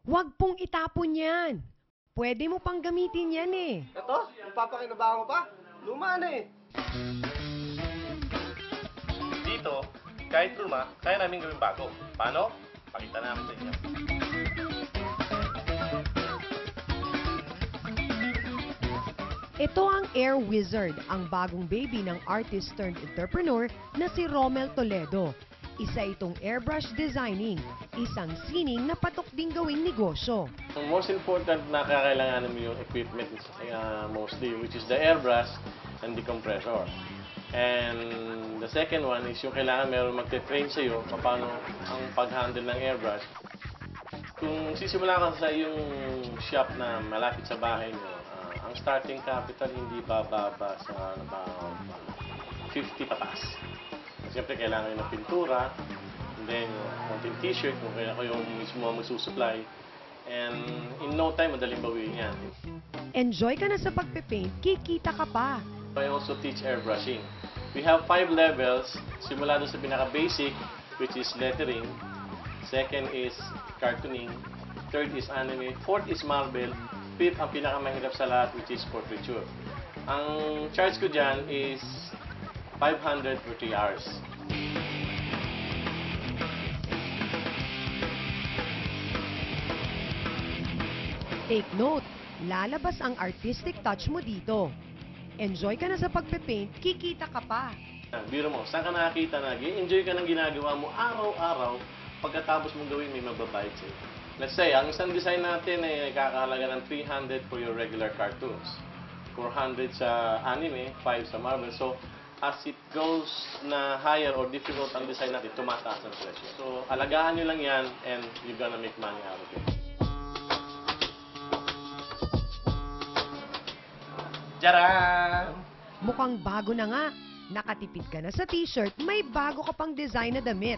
Huwag pong itapon yan. Pwede mo pang gamitin yan eh. Ito, ipapakinabangan mo pa? Luma na eh. Dito, kahit luma, kaya namin gawing bago. Paano? Pakita namin sa inyo. Ito ang Air Wizard, ang bagong baby ng artist-turned-entrepreneur na si Romel Toledo. Isa itong airbrush designing, isang sining na patok ding gawing negosyo. Ang most important na kakailanganin mo yung equipment mostly, which is the airbrush and the compressor. And the second one is yung kailangan meron magte-train sa'yo paano ang pag-handle ng airbrush. Kung sisimula ka sa yung shop na malapit sa bahay nyo, ang starting capital hindi bababa sa 50 pataas. Siyempre, kailangan yun ng pintura, and then konting t-shirt kung kaya ko yung mismo magsusupply. And in no time, madaling bawiin yan. Enjoy ka na sa pagpipaint, kikita ka pa. I also teach airbrushing. We have 5 levels, simula doon sa pinaka-basic, which is lettering. Second is cartooning. Third is anime. Fourth is marble. Fifth, ang pinakamahirap sa lahat, which is portraiture. Ang charge ko dyan is 500 for 3 hours. Take note, lalabas ang artistic touch mo dito. Enjoy ka na sa pagpipaint, kikita ka pa. Biro mo, saan ka nakakita na enjoy ka ng ginagawa mo araw-araw, pagkatapos mong gawin may magbabayad sa'yo. Let's say, ang isang design natin ay kakahalaga ng 300 for your regular cartoons, 400 sa anime, 5 sa Marvel. So, as it goes na higher or difficult ang design natin, tumataas ang presyo. So, alagaan nyo lang yan and you're gonna make money out of it. Tcharam! Mukhang bago na nga. Nakatipid ka na sa t-shirt, may bago ka pang design na damit.